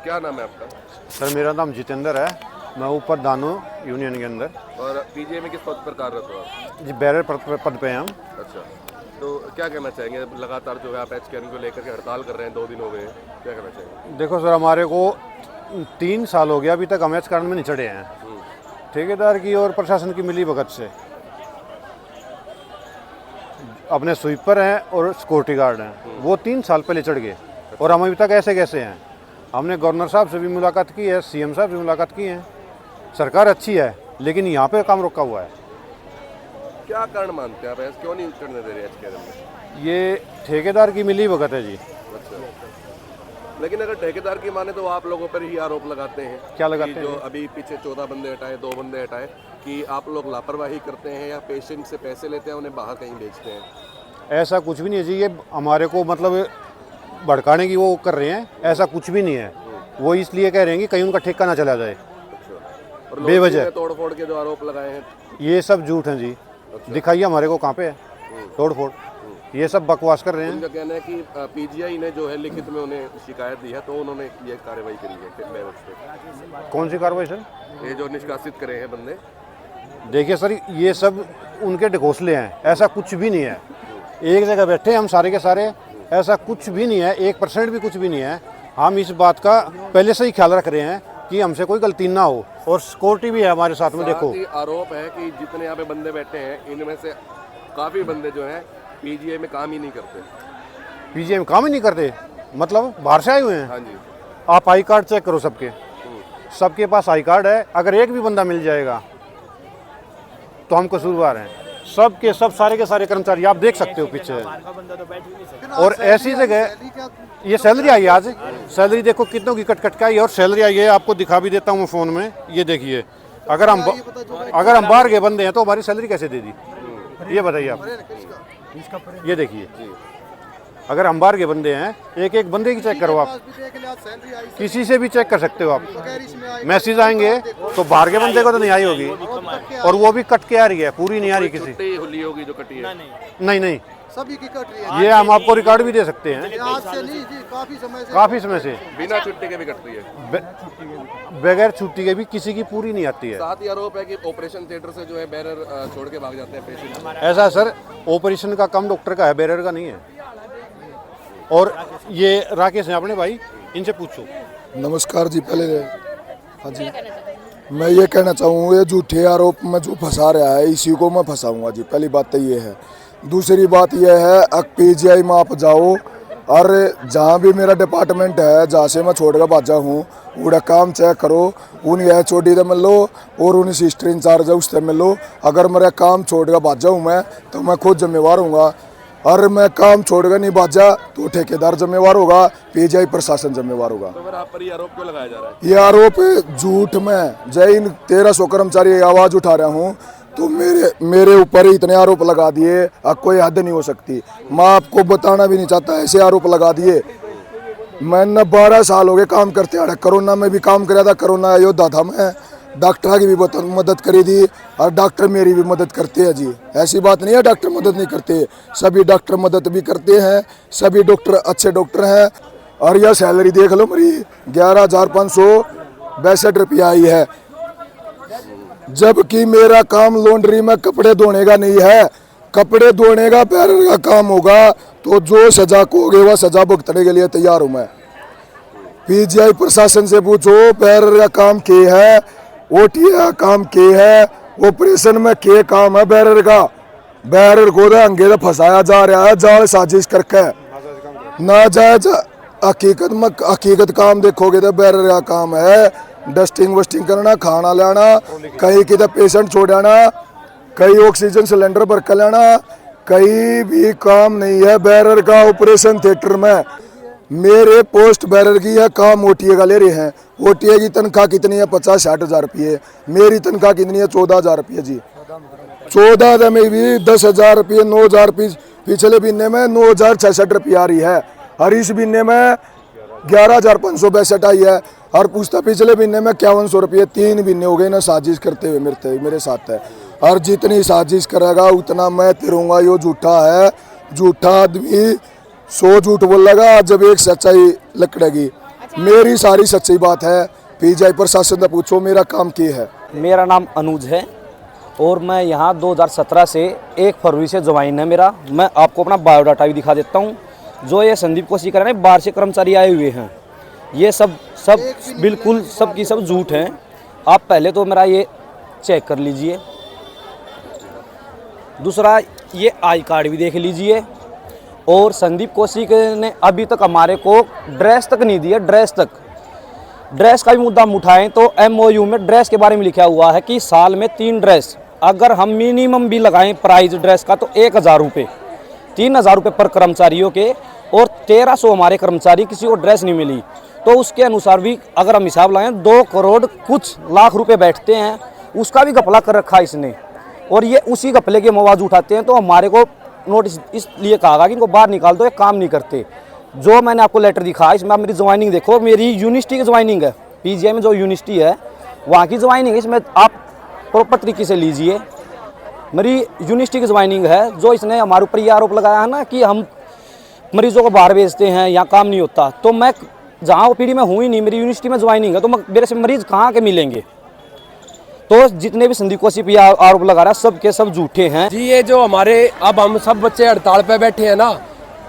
क्या नाम है आपका? सर मेरा नाम जितेंद्र है, मैं ऊपर दानो यूनियन के अंदर। और पीजीआई में किस पद पर कार्यरत हो आप? जी बैरर पद पे हैं हम। अच्छा, तो क्या कहना चाहेंगे? लगातार जो है आप एच को लेकर के हड़ताल कर रहे हैं, 2 दिन हो गए, क्या कहना चाहेंगे? देखो सर, हमारे को 3 साल हो गया अभी तक हम एच कारण में नहीं चढ़े हैं। ठेकेदार की और प्रशासन की मिली भगत से अपने स्वीपर हैं और सिक्योरिटी गार्ड हैं, वो 3 साल पहले चढ़ गए और हम अभी तक ऐसे कैसे हैं। हमने गवर्नर साहब से भी मुलाकात की है, सीएम साहब से मुलाकात की है। सरकार अच्छी है लेकिन यहाँ पे काम रुका हुआ है। क्या कारण मानते हैं आप, ऐसा क्यों नहीं चढ़ने दे रहे एच में? ये ठेकेदार की मिली भगत है जी। अच्छा, लेकिन अगर ठेकेदार की माने तो आप लोगों पर ही आरोप लगाते हैं। क्या लगाते कि हैं? जो अभी पीछे 14 बंदे हटाए, 2 बंदे हटाए, कि आप लोग लापरवाही करते हैं या पेशेंट से पैसे लेते हैं, उन्हें बाहर कहीं बेचते हैं। ऐसा कुछ भी नहीं है जी, ये हमारे को मतलब भड़काने की वो कर रहे हैं, ऐसा कुछ भी नहीं है। वो इसलिए कह रहे हैं कि कहीं उनका ठेका ना चला जाए। अच्छा, और बेवजह तोड़ फोड़ के जो आरोप लगाए हैं, ये सब झूठ हैं जी। दिखाइए हमारे को कहाँ पे है तोड़ फोड़, ये सब बकवास कर रहे हैं। उनका कहना है कि पीजीआई ने जो है लिखित में उन्हें शिकायत दी है, तो उन्होंने ये कार्रवाई करी है बेवजह पे। कौन सी कार्रवाई सर? ये जो निष्कासित करे हैं बंदे। देखिए सर, ये सब उनके ढकोसले हैं, ऐसा कुछ भी नहीं है। एक जगह बैठे हम सारे के सारे, ऐसा कुछ भी नहीं है, 1% भी कुछ भी नहीं है। हम इस बात का पहले से ही ख्याल रख रहे हैं कि हमसे कोई गलती ना हो, और सिक्योरिटी भी है हमारे साथ में। देखो, आरोप है कि जितने यहाँ पे बंदे बैठे हैं, इनमें से काफी बंदे जो हैं पीजीआई में काम ही नहीं करते। पीजीआई में काम ही नहीं करते मतलब बाहर से आए हुए हैं? हाँ जी। आप आई कार्ड चेक करो सबके, सबके पास आई कार्ड है। अगर एक भी बंदा मिल जाएगा तो हम कसूरवार हैं। सब के सब, सारे के सारे कर्मचारी आप देख सकते हो पीछे। और ऐसी जगह ये सैलरी आई है आज, सैलरी देखो कितनों की कट कट के आई है। और सैलरी आई है, आपको दिखा भी देता हूँ मैं फ़ोन में, ये देखिए। अगर हम बाहर के बंदे हैं तो हमारी सैलरी कैसे दे दी, ये बताइए आप। ये देखिए, अगर हम बाहर के बंदे हैं, एक एक बंदे की चेक करो आप, किसी से भी चेक कर सकते हो आप। मैसेज आएंगे तो बाहर के बंदे को तो नहीं आई होगी, और वो भी कट के आ रही है, पूरी नहीं आ रही। किसी छुट्टी हुई होगी जो कटी है? नहीं, सभी की कट रही है। ये हम आपको रिकॉर्ड भी दे सकते हैं। आज से नहीं जी, काफी समय से बिना छुट्टी के भी कट रही है। बगैर छुट्टी के भी किसी की पूरी नहीं आती है। साथ ही आरोप है कि ऑपरेशन थिएटर से जो है बैरर छोड़ के भाग जाते हैं पेशेंट। ऐसा सर, ऑपरेशन का काम डॉक्टर का है, बैरर का नहीं है। और ये राकेश है अपने भाई, इनसे पूछो। नमस्कार जी। पहले हाँ जी, मैं ये कहना चाहूँगा, ये झूठे आरोप में जो फंसा रहा है, इसी को मैं फंसाऊंगा जी। पहली बात तो ये है। दूसरी बात यह है, अब पीजीआई में आप जाओ और जहाँ भी मेरा डिपार्टमेंट है, जहाँ से मैं छोड़ कर बाजा हूँ, पूरा काम चेक करो। उन HOD से मिल लो और उन सिस्टर इंचार्ज है उससे मिल लो। अगर मेरा काम छोड़ कर बाजा हूँ मैं, तो मैं खुद जिम्मेवार हूँगा। और मैं काम छोड़ कर नहीं बाजा तो ठेकेदार जिम्मेवार होगा, पीजीआई प्रशासन जिम्मेवार होगा। तो फिर आप पर ये आरोप क्यों लगाया जा रहा है? ये आरोप झूठ में, जय इन 1300 कर्मचारी आवाज़ उठा रहा हूँ, तो मेरे ऊपर ही इतने आरोप लगा दिए, अब कोई हद नहीं हो सकती। मैं आपको बताना भी नहीं चाहता, ऐसे आरोप लगा दिए। मैंने 12 साल हो गए काम करते आ रहा। कोरोना में भी काम कराया था, कोरोना योद्धा था मैं। डॉक्टर की भी मदद करी थी और डॉक्टर मेरी भी मदद करते हैं जी। ऐसी बात नहीं है डॉक्टर मदद नहीं करते, सभी डॉक्टर मदद भी करते हैं, सभी डॉक्टर अच्छे डॉक्टर हैं। और यह सैलरी देख लो मेरी, 11,562 रुपया आई है, जबकि मेरा काम लॉन्ड्री में कपड़े धोने का नहीं है। कपड़े धोने का बैरर का काम होगा, तो जो सजा कहोगे वह सजा भुगतने के लिए तैयार हूँ मैं। पीजीआई प्रशासन से पूछो, बैरर का काम क्या है, OT का काम क्या है, ऑपरेशन में क्या काम है बैरर का। बैरर को अंगे से फंसाया जा रहा है, जाल साजिश करके। नाजायज हकीकत काम देखोगे तो बैरर का काम है डस्टिंग वस्टिंग करना, खाना लाना, कहीं किधर पेशेंट छोड़ाना, कहीं ऑक्सीजन सिलेंडर भर कर लाना। कहीं भी काम नहीं है बैरर का ऑपरेशन थिएटर में। मेरे पोस्ट बैरर की है, काम OTA का ले रहे हैं। OTA की तनख्वाह कितनी है? 50-60 हज़ार रुपये। मेरी तनख्वाह कितनी है? 14,000 रुपये जी। 14 में भी 10,000 रुपये, 9,000 रुपये। पिछले महीने में 9,066 रुपये आ रही है, और इस महीने में 11,562 आई है। और पूछता पिछले महीने में 5100 रुपये। 3 महीने हो गए ना साजिश करते हुए मेरे साथ है। और जितनी साजिश करेगा उतना मैं तिरूंगा। यो झूठा है, झूठा आदमी 100 झूठ बोलेगा जब एक सच्चाई लकड़ेगी। मेरी सारी सच्ची बात है। पीजीआई प्रशासन से पूछो मेरा काम क्या है। मेरा नाम अनुज है और मैं यहाँ 2017 से 1 फरवरी से ज्वाइन है मेरा। मैं आपको अपना बायोडाटा भी दिखा देता हूँ। जो ये संदीप कोशिकर है ना, बाहर से कर्मचारी आए हुए हैं, ये सब बिल्कुल सब की सब झूठ हैं। आप पहले तो मेरा ये चेक कर लीजिए। दूसरा, ये आई कार्ड भी देख लीजिए। और संदीप कोशिकर ने अभी तक हमारे को ड्रेस तक नहीं दी है। ड्रेस का भी मुद्दा हम उठाएं तो MOU में ड्रेस के बारे में लिखा हुआ है कि साल में 3 ड्रेस, अगर हम मिनिमम भी लगाएं प्राइस ड्रेस का तो 1000 रुपये, 3000 रुपये पर कर्मचारियों के, और 1300 हमारे कर्मचारी किसी को ड्रेस नहीं मिली। तो उसके अनुसार भी अगर हम हिसाब लगाएं 2 करोड़ कुछ लाख रुपए बैठते हैं, उसका भी घपला कर रखा है इसने। और ये उसी घपले के मवाज उठाते हैं। तो हमारे को नोटिस इसलिए कहा कि इनको बाहर निकाल दो, ये काम नहीं करते। जो मैंने आपको लेटर दिखा, इसमें आप मेरी ज्वाइनिंग देखो, मेरी यूनिवर्सिटी की ज्वाइनिंग है। पीजीआई में जो यूनिवर्सिटी है वहाँ की ज्वाइनिंग है, इसमें आप प्रॉपर तरीके से लीजिए। मेरी यूनिवर्सिटी की ज्वाइनिंग है। जो इसने हमारे ऊपर ये आरोप लगाया है ना कि हम मरीजों को बाहर भेजते हैं, यहाँ काम नहीं होता, तो मैं जहाँ OPD में हूँ ही नहीं, मेरी यूनिवर्सिटी में ज्वाइनिंग है, तो मेरे से मरीज कहाँ के मिलेंगे। तो जितने भी संदीप कोशिकर पे आरोप लगा रहा है सब के सब झूठे हैं जी। ये जो हमारे अब हम सब बच्चे हड़ताल पे बैठे हैं ना,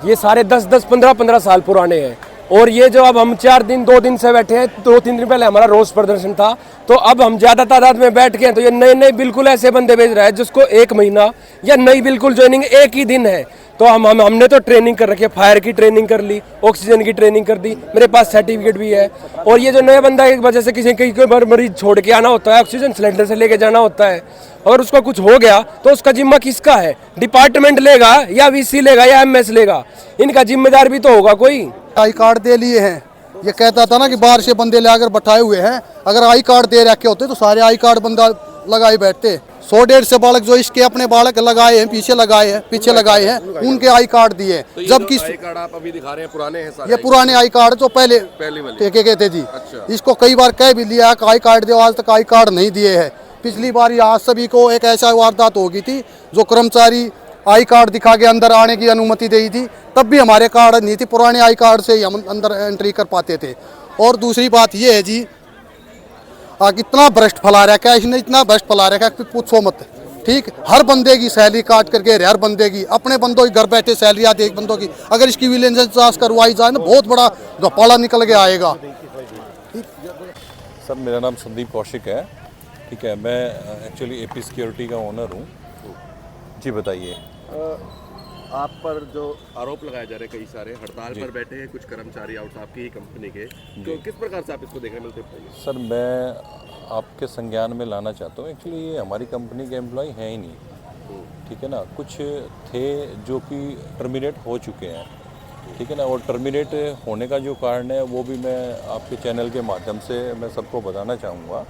ये सारे 10-10, 15-15 साल पुराने हैं। और ये जो अब हम 2 दिन से बैठे हैं, 2-3 दिन पहले हमारा रोज प्रदर्शन था, तो अब हम ज्यादा तादाद में बैठ गए। तो ये नए बिल्कुल ऐसे बंदे भेज रहा है जिसको 1 महीना या नई बिल्कुल ज्वाइनिंग 1 ही दिन है। तो हमने तो ट्रेनिंग कर रखी है, फायर की ट्रेनिंग कर ली, ऑक्सीजन की ट्रेनिंग कर दी, मेरे पास सर्टिफिकेट भी है। और ये जो नया बंदा एक वजह से किसी कोई मरीज छोड़ के आना होता है, ऑक्सीजन सिलेंडर से लेके जाना होता है, और उसका कुछ हो गया तो उसका जिम्मा किसका है? डिपार्टमेंट लेगा या VC लेगा या MS लेगा? इनका जिम्मेदार भी तो होगा कोई। आई कार्ड दे लिए हैं। ये कहता था ना कि बाहर से बंदे लाकर बैठाए हुए हैं। अगर आई कार्ड दे रखे होते तो सारे आई कार्ड बंदा लगाए बैठते। 100-150 बालक जो इसके अपने बालक लगाए हैं, पीछे लगाए हैं, उनके आई कार्ड दिए। जबकि आई कार्ड आप अभी दिखा रहे हैं पुराने हैं सारे? ये पुराने आई कार्ड जो पहले वाले के थे जी। अच्छा। इसको कई बार कह भी लिया कि आई कार्ड दो, आज तक आई कार्ड नहीं दिए हैं। पिछली बार यहाँ सभी को एक ऐसा वारदात हो गई थी, जो कर्मचारी आई कार्ड दिखा के अंदर आने की अनुमति दी थी, तब भी हमारे कार्ड नहीं थी। पुराने आई कार्ड से ही हम अंदर एंट्री कर पाते थे। और दूसरी बात ये है जी, कितना भ्रष्ट फैला रखा है इसने, इतना भ्रष्ट फैला रखा है कि पूछो मत। ठीक, हर बंदे की सैलरी काट करके, हर बंदे की, अपने बंदों की घर बैठे सैलरी आती है एक बंदों की। अगर इसकी विजिलेंस जांच करवाई जाए ना, बहुत बड़ा घोटाला निकल के आएगा। सर, मेरा नाम संदीप कौशिक है। ठीक है, मैं एक्चुअली AP सिक्योरिटी का ओनर हूँ जी। बताइए। आप पर जो आरोप लगाए जा रहे हैं, कई सारे हड़ताल पर बैठे हैं कुछ कर्मचारी आउट आपकी ही कंपनी के, तो किस प्रकार से आप इसको देखने मिलते हैं? सर, मैं आपके संज्ञान में लाना चाहता हूँ, एक्चुअली ये हमारी कंपनी के एम्प्लॉय हैं ही नहीं। ठीक है ना, कुछ थे जो कि टर्मिनेट हो चुके हैं। ठीक है ना, और टर्मिनेट होने का जो कारण है वो भी मैं आपके चैनल के माध्यम से मैं सबको बताना चाहूँगा।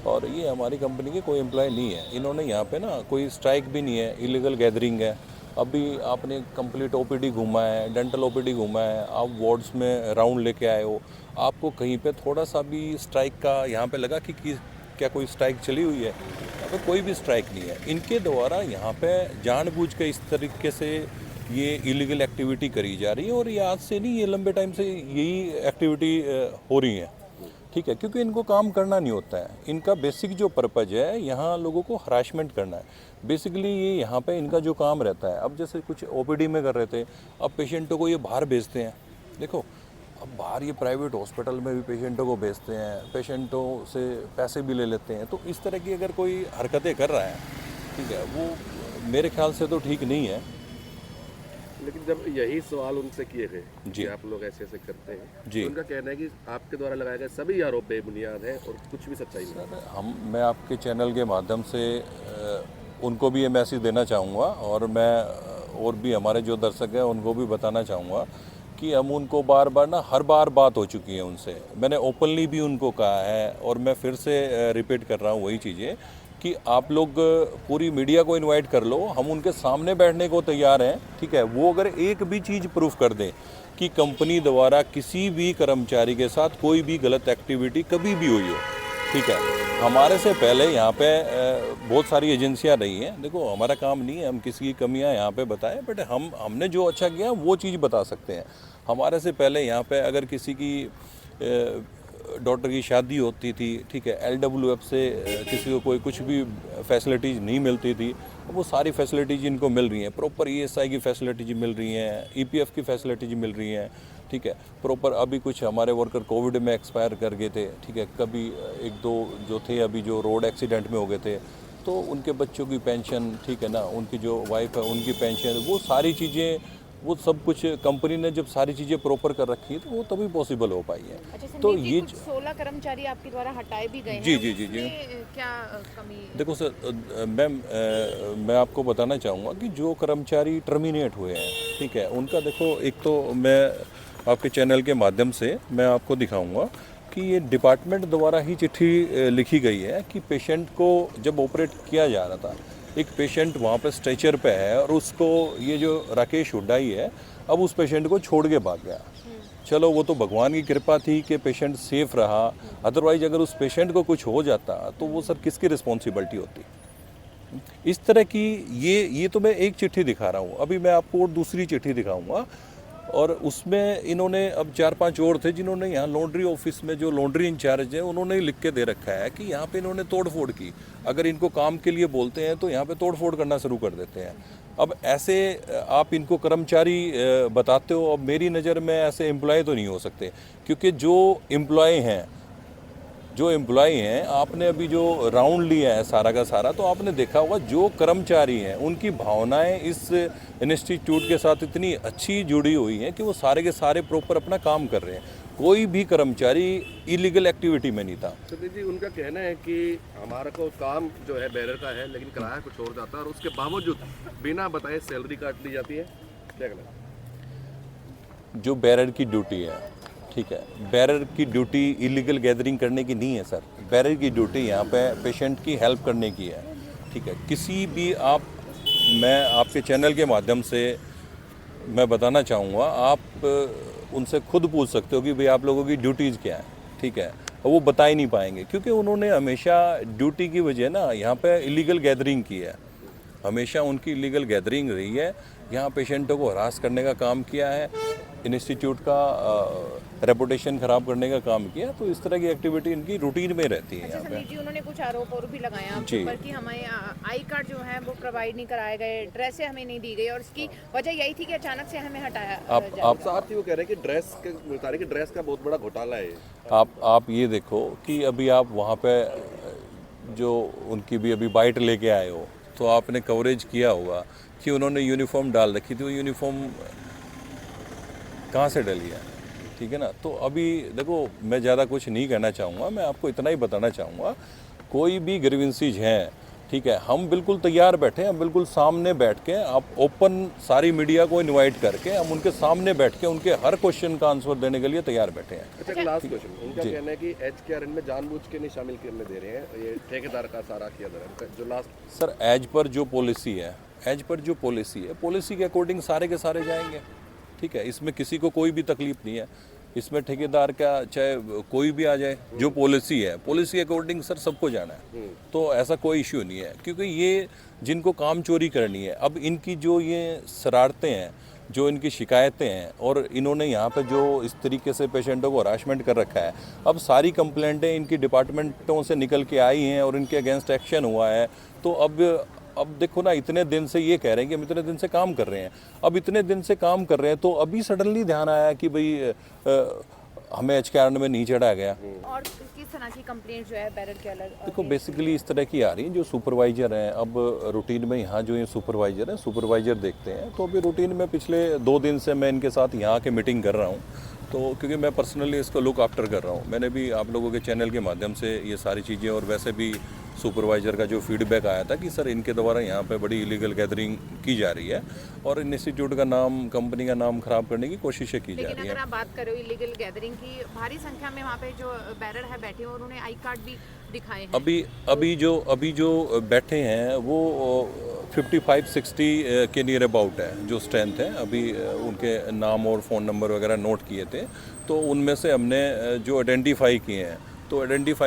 और ये हमारी कंपनी के कोई एम्प्लॉय नहीं है। इन्होंने यहाँ पे ना कोई स्ट्राइक भी नहीं है, इलीगल गैदरिंग है। अभी आपने कंप्लीट OPD घूमा है, डेंटल OPD घूमा है, आप वार्ड्स में राउंड लेके आए हो, आपको कहीं पे थोड़ा सा भी स्ट्राइक का यहाँ पे लगा कि क्या कोई स्ट्राइक चली हुई है? यहाँ पे कोई भी स्ट्राइक नहीं है। इनके द्वारा यहाँ पे जानबूझ के इस तरीके से ये इलीगल एक्टिविटी करी जा रही है। और ये आज से नहीं, ये लंबे टाइम से यही एक्टिविटी हो रही है। ठीक है, क्योंकि इनको काम करना नहीं होता है। इनका बेसिक जो पर्पज़ है, यहाँ लोगों को हरासमेंट करना है। बेसिकली ये यहाँ पे इनका जो काम रहता है, अब जैसे कुछ OPD में कर रहे थे, अब पेशेंटों को ये बाहर भेजते हैं। देखो, अब बाहर ये प्राइवेट हॉस्पिटल में भी पेशेंटों को भेजते हैं, पेशेंटों से पैसे भी ले लेते हैं। तो इस तरह की अगर कोई हरकतें कर रहा है, ठीक है, वो मेरे ख्याल से तो ठीक नहीं है। लेकिन जब यही सवाल उनसे किए थे जी, कि आप लोग ऐसे ऐसे करते हैं जी, तो उनका कहना है कि आपके द्वारा लगाए गए सभी आरोप बेबुनियाद है और कुछ भी सच्चाई नहीं है। मैं आपके चैनल के माध्यम से उनको भी ये मैसेज देना चाहूँगा, और मैं और भी हमारे जो दर्शक हैं उनको भी बताना चाहूँगा कि हम उनको बार बार ना, हर बार बात हो चुकी है उनसे। मैंने ओपनली भी उनको कहा है, और मैं फिर से रिपीट कर रहा हूँ वही चीज़ें कि आप लोग पूरी मीडिया को इनवाइट कर लो, हम उनके सामने बैठने को तैयार हैं। ठीक है, वो अगर एक भी चीज़ प्रूफ कर दें कि कंपनी द्वारा किसी भी कर्मचारी के साथ कोई भी गलत एक्टिविटी कभी भी हुई हो, ठीक है, हमारे से पहले यहाँ पे बहुत सारी एजेंसियाँ रही हैं। देखो, हमारा काम नहीं है हम किसी की कमियाँ यहाँ पे बताएं, बट हमने जो अच्छा किया वो चीज़ बता सकते हैं। हमारे से पहले यहाँ पे अगर किसी की डॉटर की शादी होती थी, ठीक है, LWF से किसी को कोई कुछ भी फैसिलिटीज़ नहीं मिलती थी, वो सारी फैसिलिटीज़ इनको मिल रही हैं। प्रॉपर ESI की फैसिलिटीज मिल रही हैं, EPF की फैसिलिटीज मिल रही हैं, ठीक है। प्रॉपर अभी कुछ हमारे वर्कर कोविड में एक्सपायर कर गए थे, ठीक है, कभी एक दो जो थे अभी जो रोड एक्सीडेंट में हो गए थे, तो उनके बच्चों की पेंशन, ठीक है ना, उनकी जो वाइफ है उनकी पेंशन, वो सारी चीज़ें, वो सब कुछ कंपनी ने जब सारी चीज़ें प्रॉपर कर रखी है तो वो तभी पॉसिबल हो पाई है। अच्छा, तो संदीप जी, ये कुछ 16 कर्मचारी आपके द्वारा हटाए भी गए हैं। जी। उसमें क्या कमी? देखो सर, मैं आपको बताना चाहूँगा कि जो कर्मचारी टर्मिनेट हुए हैं, ठीक है, उनका देखो, एक तो मैं आपके चैनल के माध्यम से मैं आपको दिखाऊंगा कि ये डिपार्टमेंट द्वारा ही चिट्ठी लिखी गई है कि पेशेंट को जब ऑपरेट किया जा रहा था, एक पेशेंट वहाँ पे स्ट्रेचर पे है और उसको ये जो राकेश हुड्डा ही है, अब उस पेशेंट को छोड़ के भाग गया। चलो वो तो भगवान की कृपा थी कि पेशेंट सेफ रहा, अदरवाइज अगर उस पेशेंट को कुछ हो जाता तो वो सर किसकी रिस्पॉन्सिबिलिटी होती। इस तरह की ये तो मैं एक चिट्ठी दिखा रहा हूँ, अभी मैं आपको और दूसरी चिट्ठी दिखाऊंगा, और उसमें इन्होंने अब 4-5 और थे जिन्होंने यहाँ लॉन्ड्री ऑफिस में जो लॉन्ड्री इंचार्ज है उन्होंने लिख के दे रखा है कि यहाँ पे इन्होंने तोड़फोड़ की। अगर इनको काम के लिए बोलते हैं तो यहाँ पे तोड़फोड़ करना शुरू कर देते हैं। अब ऐसे आप इनको कर्मचारी बताते हो, अब मेरी नज़र में ऐसे एम्प्लॉय तो नहीं हो सकते, क्योंकि जो एम्प्लॉय हैं आपने अभी जो राउंड लिया है सारा का सारा, तो आपने देखा होगा जो कर्मचारी हैं उनकी भावनाएं इस इंस्टीट्यूट के साथ इतनी अच्छी जुड़ी हुई हैं कि वो सारे के सारे प्रॉपर अपना काम कर रहे हैं। कोई भी कर्मचारी इलीगल एक्टिविटी में नहीं था। संदीप जी, उनका कहना है कि हमारा को काम जो है बैरर का है, लेकिन किराया कुछ और जाता है और उसके बावजूद बिना बताए सैलरी काट ली जाती है। क्या कहना है? जो बैरर की ड्यूटी है, ठीक है, बैरर की ड्यूटी इलीगल गैदरिंग करने की नहीं है सर। बैरर की ड्यूटी यहाँ पे पेशेंट की हेल्प करने की है, ठीक है। किसी भी मैं आपके चैनल के माध्यम से मैं बताना चाहूँगा, आप उनसे खुद पूछ सकते हो कि भाई आप लोगों की ड्यूटीज़ क्या है, ठीक है, और वो बता ही नहीं पाएंगे, क्योंकि उन्होंने हमेशा ड्यूटी की वजह ना यहाँ पे इलीगल गैदरिंग की है। हमेशा उनकी इलीगल गैदरिंग रही है, यहाँ पेशेंटों को हरास करने का काम किया है, इंस्टीट्यूट का रेपुटेशन ख़राब करने का काम किया। तो इस तरह की एक्टिविटी इनकी रूटीन में रहती है। अच्छा संदीप जी, उन्होंने कुछ आरोप और भी लगाया जी ऊपर कि हमें आई कार्ड जो है वो प्रोवाइड नहीं कराए गए, ड्रेसें हमें नहीं दी गई, और इसकी वजह यही थी कि अचानक से हमें हटाया आप साथ ही वो कह रहे हैं कि ड्रेस के बता रहे कि ड्रेस का बहुत बड़ा घोटाला है। आप ये देखो कि अभी आप वहाँ पे जो उनकी भी अभी बाइट लेके आए हो, तो आपने कवरेज किया होगा कि उन्होंने यूनिफॉर्म डाल रखी थी। वो यूनिफॉर्म कहाँ से डली है, ठीक है ना। तो अभी देखो, मैं ज़्यादा कुछ नहीं कहना चाहूँगा, मैं आपको इतना ही बताना चाहूँगा, कोई भी ग्रीवेंसीज हैं, ठीक है, हम बिल्कुल तैयार बैठे हैं, बिल्कुल सामने बैठ के, आप ओपन सारी मीडिया को इनवाइट करके हम उनके सामने बैठ के उनके हर क्वेश्चन का आंसर देने के लिए तैयार बैठे हैं। अच्छा, लास्ट क्वेश्चन, उनका कहना है कि HKRN में जानबूझ के नहीं शामिल करने दे रहे हैं, ये ठेकेदार का सारा किया जा रहा है। जो लास्ट सर, एज पर जो पॉलिसी है, पॉलिसी के अकॉर्डिंग सारे के सारे जाएंगे, ठीक है। इसमें किसी को कोई भी तकलीफ नहीं है, इसमें ठेकेदार का चाहे कोई भी आ जाए, जो पॉलिसी है पॉलिसी अकॉर्डिंग सर सबको जाना है। तो ऐसा कोई इश्यू नहीं है, क्योंकि ये जिनको काम चोरी करनी है, अब इनकी जो ये शरारतें हैं, जो इनकी शिकायतें हैं, और इन्होंने यहाँ पे जो इस तरीके से पेशेंटों को हरासमेंट कर रखा है, अब सारी कंप्लेंटें इनकी डिपार्टमेंटों से निकल के आई हैं और इनके अगेंस्ट एक्शन हुआ है। तो अब देखो ना, इतने दिन से ये कह रहे हैं कि हम इतने दिन से काम कर रहे हैं, अब इतने दिन से काम कर रहे हैं, तो अभी सडनली ध्यान आया कि भाई हमें HKRN में नहीं चढ़ा गया। और किस तरह की कंप्लेंट जो है बैरर के अलग? देखो, बेसिकली इस तरह की आ रही है, जो सुपरवाइजर हैं, अब रूटीन में यहाँ जो ये सुपरवाइजर हैं, सुपरवाइजर देखते हैं, तो अभी रूटीन में पिछले 2 दिन से मैं इनके साथ यहाँ के मीटिंग कर रहा हूँ। तो क्योंकि मैं पर्सनली इसको लुक आफ्टर कर रहा हूँ, मैंने भी आप लोगों के चैनल के माध्यम से ये सारी चीज़ें, और वैसे भी सुपरवाइज़र का जो फीडबैक आया था कि सर इनके द्वारा यहाँ पे बड़ी इलीगल गैदरिंग की जा रही है और इंस्टीट्यूट का नाम, कंपनी का नाम खराब करने की कोशिशें की जा रही है। लेकिन अगर आप बात करो इलीगल गैदरिंग की, भारी संख्या में वहाँ पे जो बैरर है बैठे हैं, उन्होंने आई कार्ड भी दिखाए हैं। अभी जो बैठे हैं वो 55-60 के नियर अबाउट है जो स्ट्रेंथ है। अभी उनके नाम और फ़ोन नंबर वगैरह नोट किए थे, तो उनमें से हमने जो आइडेंटिफाई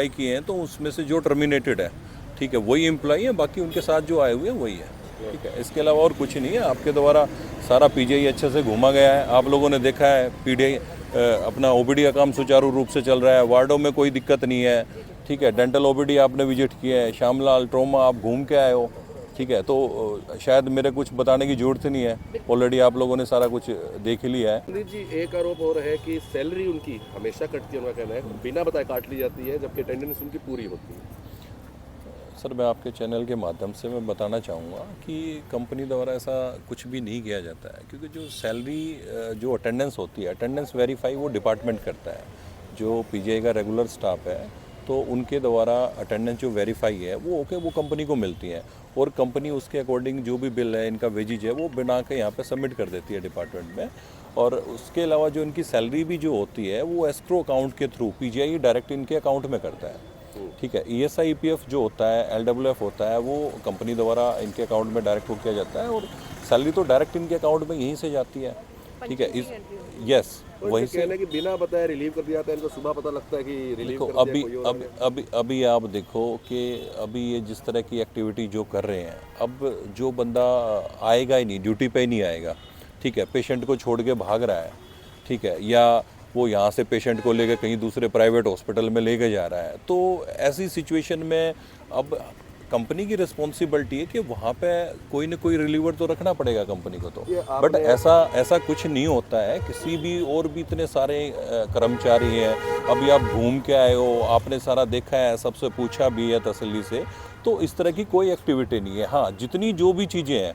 किए हैं, तो उसमें से जो टर्मिनेटेड है, ठीक है, वही एम्प्लॉई है, बाकी उनके साथ जो आए हुए हैं वही है, ठीक है। इसके अलावा और कुछ नहीं है। आपके द्वारा सारा PGI अच्छे से घूमा गया है, आप लोगों ने देखा है अपना ओपीडी का काम सुचारू रूप से चल रहा है, वार्डों में कोई दिक्कत नहीं है, ठीक है। डेंटल ओपीडी आपने विजिट किया है, श्यामलाल ट्रोमा आप घूम के आए हो, ठीक है। तो शायद मेरे कुछ बताने की ज़रूरत नहीं है, ऑलरेडी आप लोगों ने सारा कुछ देख ही लिया है। संदीप जी, एक आरोप और है कि सैलरी उनकी हमेशा कटती है, उनका कहना है, बिना बताए काट ली जाती है, जबकि अटेंडेंस उनकी पूरी होती है। सर, मैं आपके चैनल के माध्यम से मैं बताना चाहूँगा कि कंपनी द्वारा ऐसा कुछ भी नहीं किया जाता है, क्योंकि जो सैलरी जो अटेंडेंस होती है, अटेंडेंस वेरीफाई वो डिपार्टमेंट करता है। जो पीजीआई का रेगुलर स्टाफ है तो उनके द्वारा अटेंडेंस जो वेरीफाई है वो कंपनी को मिलती है, और कंपनी उसके अकॉर्डिंग जो भी बिल है, इनका वेजेज है, वो बना के यहाँ पे सबमिट कर देती है डिपार्टमेंट में। और उसके अलावा जो इनकी सैलरी भी जो होती है वो एस्क्रो अकाउंट के थ्रू पीजीआई डायरेक्ट इनके अकाउंट में करता है, ठीक है। ESI EPF जो होता है, LWF होता है, वो कंपनी द्वारा इनके अकाउंट में डायरेक्ट हो किया जाता है, और सैलरी तो डायरेक्ट इनके अकाउंट में यहीं से जाती है, ठीक है। यस, वहीं से कहना है कि बिना बताए रिलीव कर दिया जाता है, इनको सुबह पता लगता है कि रिलीव देखो, कर दिया कोई और है। अभी आप देखो कि अभी ये जिस तरह की एक्टिविटी जो कर रहे हैं, अब जो बंदा आएगा ही नहीं, ड्यूटी पे ही नहीं आएगा, ठीक है, पेशेंट को छोड़ के भाग रहा है, ठीक है, या वो यहाँ से पेशेंट को लेकर कहीं दूसरे प्राइवेट हॉस्पिटल में लेके जा रहा है, तो ऐसी सिचुएशन में अब कंपनी की रिस्पॉन्सिबिलिटी है कि वहाँ पे कोई ना कोई रिलीवर तो रखना पड़ेगा कंपनी को। तो बट ऐसा कुछ नहीं होता है, किसी भी और भी इतने सारे कर्मचारी हैं। अभी आप घूम के आए हो, आपने सारा देखा है, सबसे पूछा भी है तसल्ली से, तो इस तरह की कोई एक्टिविटी नहीं है। हाँ, जितनी जो भी चीज़ें हैं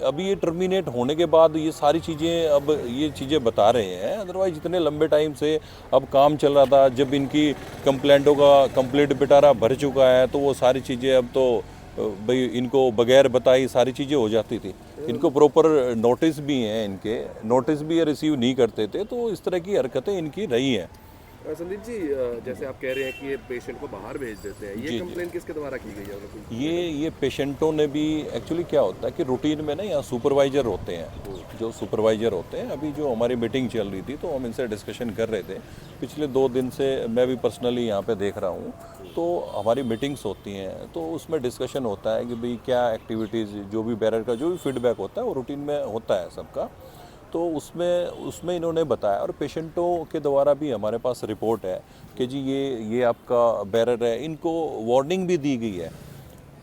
अभी ये टर्मिनेट होने के बाद ये सारी चीज़ें अब ये चीज़ें बता रहे हैं, अदरवाइज इतने लंबे टाइम से अब काम चल रहा था। जब इनकी कंप्लेंटों का कंप्लीट पिटारा भर चुका है, तो वो सारी चीज़ें अब तो भाई इनको बगैर बताई सारी चीज़ें हो जाती थी। इनको प्रॉपर नोटिस भी हैं, इनके नोटिस भी ये रिसीव नहीं करते थे, तो इस तरह की हरकतें इनकी रही हैं। संदीप जी, जैसे आप कह रहे हैं कि ये पेशेंट को बाहर भेज देते हैं, ये कंप्लेन किसके द्वारा की गई है? ये पेशेंटों ने भी एक्चुअली क्या होता है कि रूटीन में ना यहाँ सुपरवाइज़र होते हैं, जो सुपरवाइज़र होते हैं। अभी जो हमारी मीटिंग चल रही थी तो हम इनसे डिस्कशन कर रहे थे, पिछले 2 दिन से मैं भी पर्सनली यहाँ पे देख रहा हूँ, तो हमारी मीटिंग्स होती हैं, तो उसमें डिस्कशन होता है कि भाई क्या एक्टिविटीज़, जो भी बैरर का जो भी फीडबैक होता है वो रूटीन में होता है सबका, तो उसमें इन्होंने बताया। और पेशेंटों के द्वारा भी हमारे पास रिपोर्ट है कि जी ये आपका बैरर है, इनको वार्निंग भी दी गई है।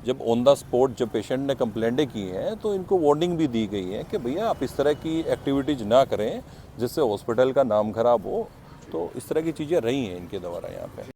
जब ऑन द स्पॉट जब पेशेंट ने कंप्लेंटें की हैं, तो इनको वार्निंग भी दी गई है कि भैया आप इस तरह की एक्टिविटीज़ ना करें जिससे हॉस्पिटल का नाम खराब हो। तो इस तरह की चीज़ें रही हैं इनके द्वारा यहाँ पे।